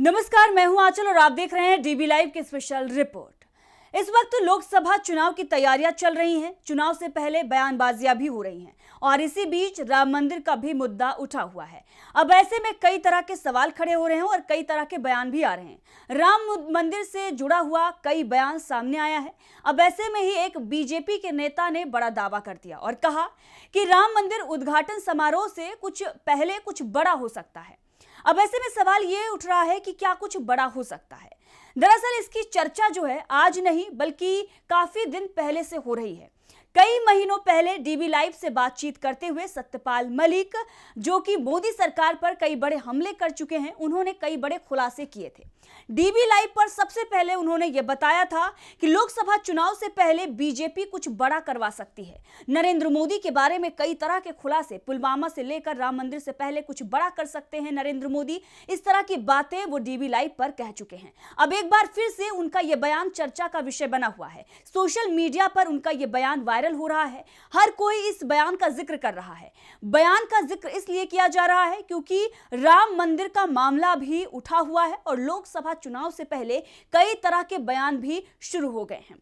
नमस्कार, मैं हूं आंचल और आप देख रहे हैं डीबी लाइव की स्पेशल रिपोर्ट। इस वक्त लोकसभा चुनाव की तैयारियां चल रही हैं। चुनाव से पहले बयानबाजियां भी हो रही हैं और इसी बीच राम मंदिर का भी मुद्दा उठा हुआ है। अब ऐसे में कई तरह के सवाल खड़े हो रहे हैं और कई तरह के बयान भी आ रहे हैं। राम मंदिर से जुड़ा हुआ कई बयान सामने आया है। अब ऐसे में ही एक बीजेपी के नेता ने बड़ा दावा कर दिया और कहा कि राम मंदिर उद्घाटन समारोह से कुछ पहले कुछ बड़ा हो सकता है। अब ऐसे में सवाल ये उठ रहा है कि क्या कुछ बड़ा हो सकता है। दरअसल इसकी चर्चा जो है आज नहीं बल्कि काफी दिन पहले से हो रही है। कई महीनों पहले डीबी लाइव से बातचीत करते हुए सत्यपाल मलिक, जो कि मोदी सरकार पर कई बड़े हमले कर चुके हैं, उन्होंने कई बड़े खुलासे किए थे। डीबी लाइव पर सबसे पहले उन्होंने यह बताया था कि लोकसभा चुनाव से पहले बीजेपी कुछ बड़ा करवा सकती है। नरेंद्र मोदी के बारे में कई तरह के खुलासे, पुलवामा से लेकर राम मंदिर से पहले कुछ बड़ा कर सकते हैं नरेंद्र मोदी, इस तरह की बातें वो डीबी लाइव पर कह चुके हैं। अब एक बार फिर से उनका यह बयान चर्चा का विषय बना हुआ है। सोशल मीडिया पर उनका यह बयान वायरल हो रहा है। हर कोई इस बयान का जिक्र कर रहा है। बयान का जिक्र इसलिए किया जा रहा है क्योंकि राम मंदिर का मामला भी उठा हुआ है और लोकसभा चुनाव से पहले कई तरह के बयान भी शुरू हो गए हैं।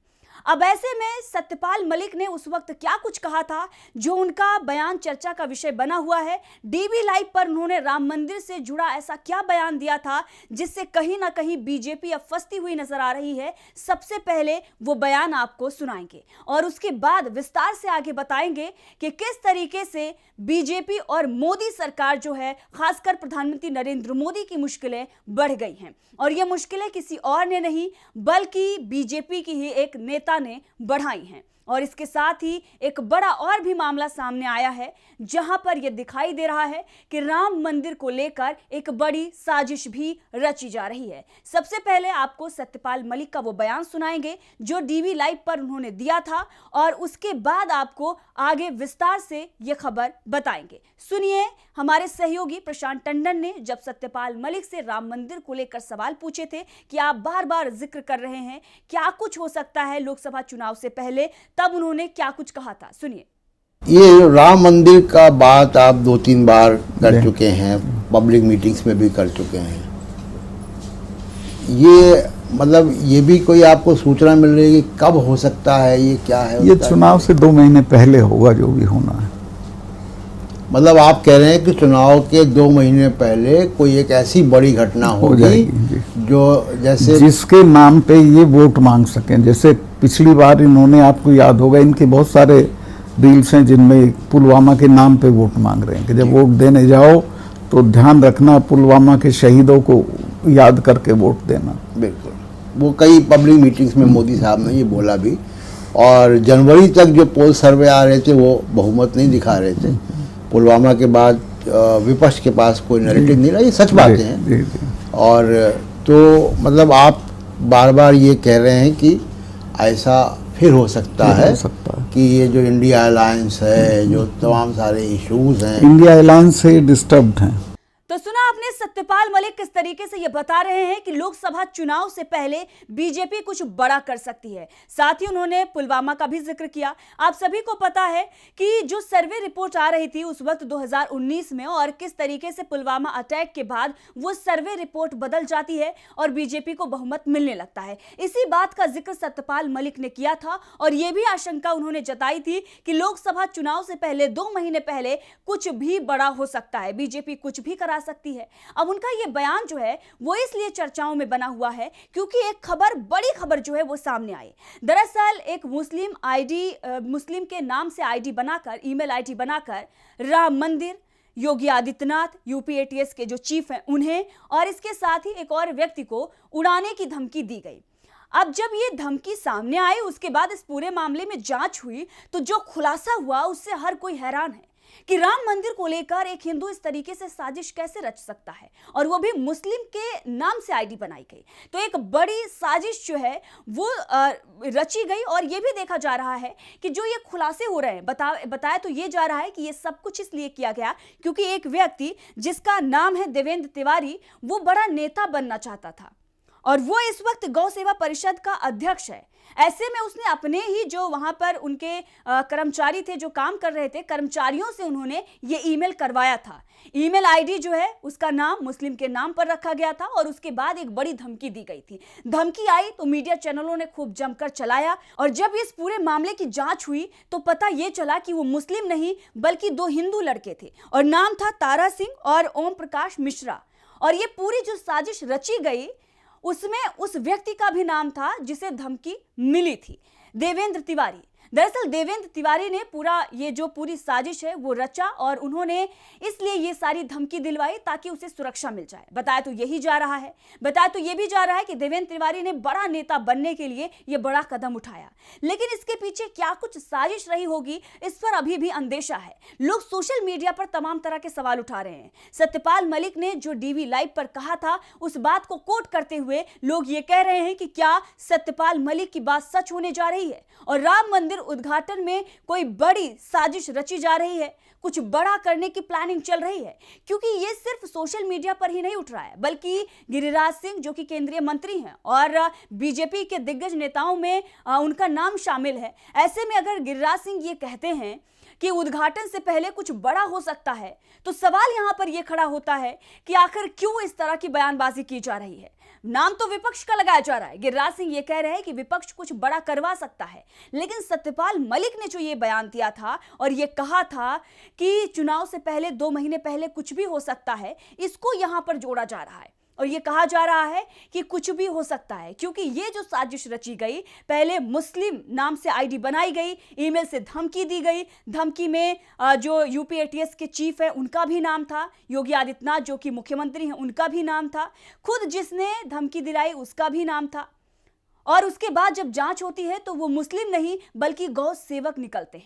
अब ऐसे में सत्यपाल मलिक ने उस वक्त क्या कुछ कहा था जो उनका बयान चर्चा का विषय बना हुआ है। डीबी लाइव पर उन्होंने राम मंदिर से जुड़ा ऐसा क्या बयान दिया था जिससे कहीं ना कहीं बीजेपी अब फंसती हुई नजर आ रही है। सबसे पहले वो बयान आपको सुनाएंगे और उसके बाद विस्तार से आगे बताएंगे कि किस तरीके से बीजेपी और मोदी सरकार जो है, खासकर प्रधानमंत्री नरेंद्र मोदी की मुश्किलें बढ़ गई हैं। और ये मुश्किलें किसी और ने नहीं बल्कि बीजेपी की ही एक नेता ने बढ़ाई हैं। और इसके साथ ही एक बड़ा और भी मामला सामने आया है जहां पर यह दिखाई दे रहा है कि राम मंदिर को लेकर एक बड़ी साजिश भी रची जा रही है। सबसे पहले आपको सत्यपाल मलिक का वो बयान सुनाएंगे जो डीबी लाइव पर उन्होंने दिया था और उसके बाद आपको आगे विस्तार से ये खबर बताएंगे। सुनिए, हमारे सहयोगी प्रशांत टंडन ने जब सत्यपाल मलिक से राम मंदिर को लेकर सवाल पूछे थे कि आप बार बार जिक्र कर रहे हैं क्या कुछ हो सकता है लोकसभा चुनाव से पहले, तब उन्होंने क्या कुछ कहा था, सुनिए। ये राम मंदिर का बात आप 2-3 बार कर चुके हैं, पब्लिक मीटिंग्स में भी कर चुके हैं। ये मतलब ये भी कोई आपको सूचना मिल रही है कि कब हो सकता है, ये क्या है? ये चुनाव से 2 महीने पहले होगा जो भी होना है। मतलब आप कह रहे हैं कि चुनाव के 2 महीने पहले कोई एक ऐसी बड़ी घटना होगी जो जैसे जिसके नाम पे ये वोट मांग सकें। जैसे पिछली बार इन्होंने, आपको याद होगा, इनके बहुत सारे रील्स हैं जिनमें पुलवामा के नाम पे वोट मांग रहे हैं कि जब वोट देने जाओ तो ध्यान रखना पुलवामा के शहीदों को याद करके वोट देना। बिल्कुल, वो कई पब्लिक मीटिंग्स में मोदी साहब ने ये बोला भी। और जनवरी तक जो पोल सर्वे आ रहे थे वो बहुमत नहीं दिखा रहे थे। पुलवामा के बाद विपक्ष के पास कोई नैरेटिव नहीं रहा, ये सच बातें हैं। और तो मतलब आप बार बार ये कह रहे हैं कि ऐसा फिर हो सकता है कि ये जो इंडिया अलायंस है, जो तमाम सारे इश्यूज हैं, इंडिया अलायंस से डिस्टर्ब्ड हैं। तो सुना आपने सत्यपाल मलिक किस तरीके से ये बता रहे हैं कि लोकसभा चुनाव से पहले बीजेपी कुछ बड़ा कर सकती है। साथ ही उन्होंने पुलवामा का भी जिक्र किया। आप सभी को पता है कि जो सर्वे रिपोर्ट आ रही थी उस वक्त 2019 में, और किस तरीके से पुलवामा अटैक के बाद वो सर्वे रिपोर्ट बदल जाती है और बीजेपी को बहुमत मिलने लगता है। इसी बात का जिक्र सत्यपाल मलिक ने किया था और यह भी आशंका उन्होंने जताई थी कि लोकसभा चुनाव से पहले 2 महीने पहले कुछ भी बड़ा हो सकता है, बीजेपी कुछ भी करा सकती है। अब उनका यह बयान जो है वो इसलिए चर्चाओं में बना हुआ है क्योंकि एक खबर, बड़ी खबर जो है वो सामने आई। दरअसल एक मुस्लिम के नाम से आईडी बनाकर, ईमेल आईडी बनाकर राम मंदिर, योगी आदित्यनाथ, यूपी एटीएस के जो चीफ हैं उन्हें और इसके साथ ही एक और व्यक्ति को उड़ाने की धमकी दी गई। अब जब ये धमकी सामने आई उसके बाद इस पूरे मामले में जांच हुई तो जो खुलासा हुआ उससे हर कोई हैरान है कि राम मंदिर को लेकर एक हिंदू इस तरीके से साजिश कैसे रच सकता है, और वो भी मुस्लिम के नाम से आईडी बनाई गई। तो एक बड़ी साजिश जो है वो रची गई। और ये भी देखा जा रहा है कि जो ये खुलासे हो रहे हैं, बताया तो ये जा रहा है कि ये सब कुछ इसलिए किया गया क्योंकि एक व्यक्ति जिसका नाम है देवेंद्र तिवारी, वो बड़ा नेता बनना चाहता था और वो इस वक्त गौ सेवा परिषद का अध्यक्ष है। ऐसे में उसने अपने ही जो वहां पर उनके कर्मचारी थे, जो काम कर रहे थे, कर्मचारियों से उन्होंने ये ईमेल करवाया था। ईमेल आईडी जो है उसका नाम मुस्लिम के नाम पर रखा गया था और उसके बाद एक बड़ी धमकी दी गई थी। धमकी आई तो मीडिया चैनलों ने खूब जमकर चलाया और जब इस पूरे मामले की जांच हुई तो पता ये चला कि वो मुस्लिम नहीं बल्कि दो हिंदू लड़के थे और नाम था तारा सिंह और ओम प्रकाश मिश्रा। और ये पूरी जो साजिश रची गई उसमें उस व्यक्ति का भी नाम था जिसे धमकी मिली थी, देवेंद्र तिवारी। दरअसल देवेंद्र तिवारी ने ये जो पूरी साजिश है वो रचा और उन्होंने इसलिए ये सारी धमकी दिलवाई ताकि उसे सुरक्षा मिल जाए। बताया तो ये भी जा रहा है कि देवेंद्र तिवारी ने बड़ा नेता बनने के लिए ये बड़ा कदम उठाया, लेकिन इसके पीछे क्या कुछ साजिश रही होगी इस पर अभी भी अंदेशा है। लोग सोशल मीडिया पर तमाम तरह के सवाल उठा रहे हैं। सत्यपाल मलिक ने जो डीवी लाइव पर कहा था उस बात को कोट करते हुए लोग ये कह रहे हैं कि क्या सत्यपाल मलिक की बात सच होने जा रही है और राम मंदिर उद्घाटन में कोई बड़ी साजिश रची जा रही है, कुछ बड़ा करने की प्लानिंग चल रही है। क्योंकि ये सिर्फ सोशल मीडिया पर ही नहीं उठ रहा है बल्कि गिरिराज सिंह जो कि केंद्रीय मंत्री हैं और बीजेपी के दिग्गज नेताओं में उनका नाम शामिल है। ऐसे में अगर गिरिराज सिंह ये कहते हैं कि उद्घाटन से पहले कुछ बड़ा हो सकता है तो सवाल यहां पर यह खड़ा होता है कि आखिर क्यों इस तरह की बयानबाजी की जा रही है। नाम तो विपक्ष का लगाया जा रहा है। गिरिराज सिंह ये कह रहे हैं कि विपक्ष कुछ बड़ा करवा सकता है, लेकिन सत्यपाल मलिक ने जो ये बयान दिया था और ये कहा था कि चुनाव से पहले 2 महीने पहले कुछ भी हो सकता है, इसको यहां पर जोड़ा जा रहा है और ये कहा जा रहा है कि कुछ भी हो सकता है क्योंकि ये जो साजिश रची गई, पहले मुस्लिम नाम से आईडी बनाई गई, ईमेल से धमकी दी गई। धमकी में जो यूपीएटीएस के चीफ है उनका भी नाम था, योगी आदित्यनाथ जो कि मुख्यमंत्री हैं उनका भी नाम था, खुद जिसने धमकी दिलाई उसका भी नाम था। और उसके बाद जब जांच होती है तो वो मुस्लिम नहीं बल्कि गौ सेवक निकलते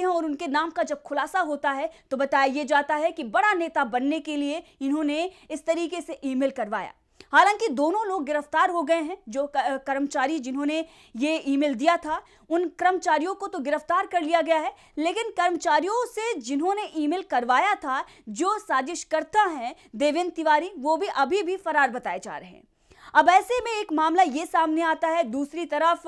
हैं और उनके नाम का जब खुलासा होता है तो बताया ये जाता है कि बड़ा नेता बनने के लिए इन्होंने इस तरीके से ईमेल करवाया। हालांकि दोनों लोग गिरफ्तार हो गए हैं। जो कर्मचारी जिन्होंने ये ईमेल दिया था उन कर्मचारियों को तो गिरफ्तार कर लिया गया है, लेकिन कर्मचारियों से जिन्होंने ईमेल करवाया था, जो साजिशकर्ता हैं देवेंद्र तिवारी, वो भी अभी भी फरार बताए जा रहे हैं। अब ऐसे में एक मामला ये सामने आता है, दूसरी तरफ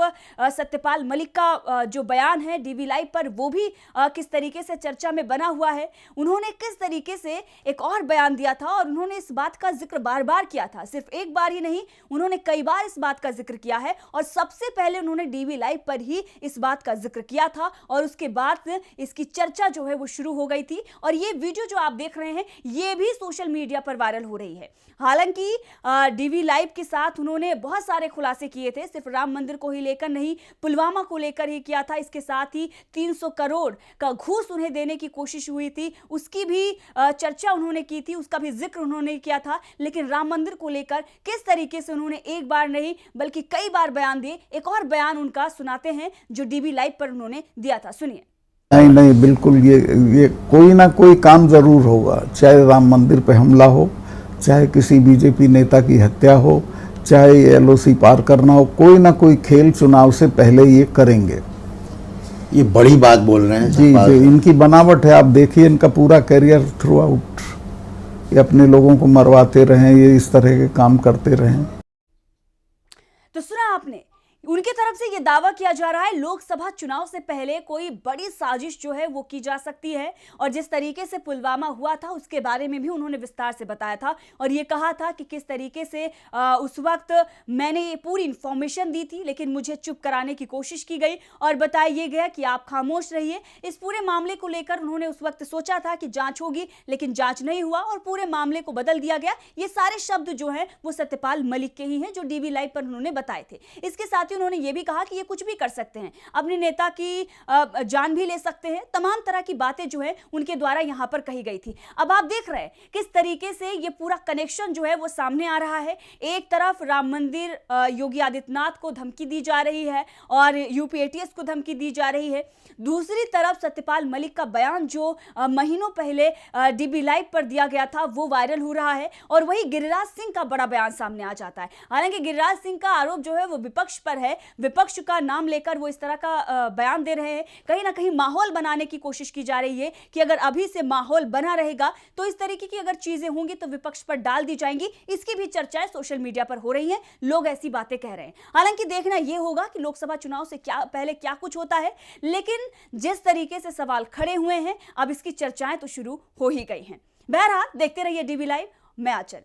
सत्यपाल मलिक का जो बयान है डीवी लाइव पर वो भी किस तरीके से चर्चा में बना हुआ है। उन्होंने किस तरीके से एक और बयान दिया था और उन्होंने इस बात का जिक्र बार बार किया था, सिर्फ एक बार ही नहीं, उन्होंने कई बार इस बात का जिक्र किया है और सबसे पहले उन्होंने डीवी लाइव पर ही इस बात का जिक्र किया था और उसके बाद इसकी चर्चा जो है वो शुरू हो गई थी। और ये वीडियो जो आप देख रहे हैं ये भी सोशल मीडिया पर वायरल हो रही है। हालांकि डीवी लाइव के साथ उन्होंने बहुत सारे खुलासे किए थे, सिर्फ राम मंदिर को ही लेकर नहीं, पुलवामा को लेकर ही किया था। इसके साथ ही 300 करोड़ का घूस उन्हें देने की कोशिश हुई थी, उसकी भी चर्चा उन्होंने की थी, उसका भी जिक्र उन्होंने किया था। लेकिन राम मंदिर को लेकर किस तरीके से उन्होंने एक बार नहीं बल्कि कई बार बयान दिए। एक और बयान उनका सुनाते हैं जो डीवी लाइव पर उन्होंने दिया था, सुनिए। नहीं बिल्कुल, ये कोई ना कोई काम जरूर होगा, चाहे राम मंदिर पे हमला हो, चाहे किसी बीजेपी नेता की हत्या हो, चाहे एलओसी पार करना हो, कोई ना कोई खेल चुनाव से पहले ये करेंगे। ये बड़ी बात बोल रहे हैं जी जी, इनकी बनावट है। आप देखिए इनका पूरा करियर थ्रू आउट ये अपने लोगों को मरवाते रहे, ये इस तरह के काम करते रहे। तो सुना आपने, उनकी तरफ से यह दावा किया जा रहा है लोकसभा चुनाव से पहले कोई बड़ी साजिश जो है वो की जा सकती है। और जिस तरीके से पुलवामा हुआ था उसके बारे में भी उन्होंने विस्तार से बताया था और ये कहा था कि किस तरीके से उस वक्त मैंने ये पूरी इंफॉर्मेशन दी थी लेकिन मुझे चुप कराने की कोशिश की गई और बताया ये गया कि आप खामोश रहिए। इस पूरे मामले को लेकर उन्होंने उस वक्त सोचा था कि जांच होगी, लेकिन जांच नहीं हुआ और पूरे मामले को बदल दिया गया। ये सारे शब्द जो हैं वो सत्यपाल मलिक के ही हैं जो डीवी लाइव पर उन्होंने बताए थे। इसके साथ ही उन्होंने ये भी कहा कि ये कुछ भी कर सकते हैं, अपने नेता की जान भी ले सकते हैं। तमाम तरह की बातें जो है उनके द्वारा यहां पर कही गई थी। अब आप देख रहे हैं किस तरीके से ये पूरा कनेक्शन जो है वो सामने आ रहा है। एक तरफ राम मंदिर योगी आदित्यनाथ को धमकी दी जा रही है और यूपीएटीएस को धमकी दी जा रही है, दूसरी तरफ सत्यपाल मलिक का बयान जो महीनों पहले डीबी लाइव पर दिया गया था वो वायरल हो रहा है और वही गिरिराज सिंह का बड़ा बयान सामने आ जाता है। हालांकि गिरिराज सिंह का आरोप जो है वो विपक्ष पर है, विपक्ष का नाम लेकर वो इस तरह का बयान दे रहे हैं। कहीं ना कहीं माहौल बनाने की कोशिश की जा रही है कि अगर अभी से माहौल बना रहेगा तो इस तरीके की अगर चीजें होंगी तो विपक्ष पर डाल दी जाएंगी। इसकी भी चर्चाएं सोशल मीडिया पर हो रही हैं, लोग ऐसी बातें कह रहे हैं। हालांकि देखना यह होगा कि लोकसभा चुनाव से पहले क्या कुछ होता है, लेकिन जिस तरीके से सवाल खड़े हुए हैं अब इसकी चर्चाएं तो शुरू हो ही गई हैं। बहरहाल देखते रहिए डीवी लाइव। मैं आंचल।